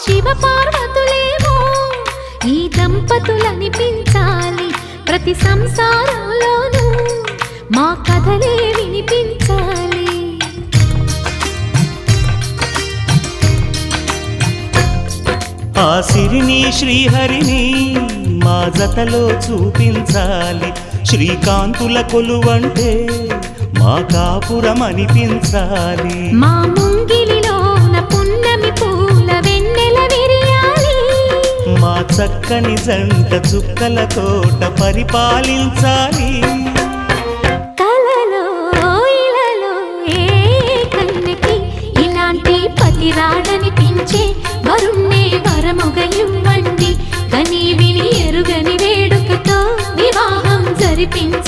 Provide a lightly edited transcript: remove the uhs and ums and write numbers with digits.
శివ పార్వతులేమో ఈ దంపతులనిపించాలి, ప్రతి సంసారంలోనూ మా కథలే వినిపించాలి. ఆ సిరిని శ్రీహరిని మా జతలో చూపించాలి, శ్రీకాంతుల కొలువంటే మా కాపురం అనిపించాలి. మా ముంగిలిలోన పున్నమి పూల వెన్నెల విరియాలి, మా చక్కని జంట చుక్కల తోట పరిపాలించాలి. కలలో ఇలలో ఏ కన్నెకి ఇలాంటి పతి రాడనిపించే వరుణ్ణే వరముగ ఇవ్వండి, కని విని ఎరుగని వేడుకతో వివాహం జరిపించండి.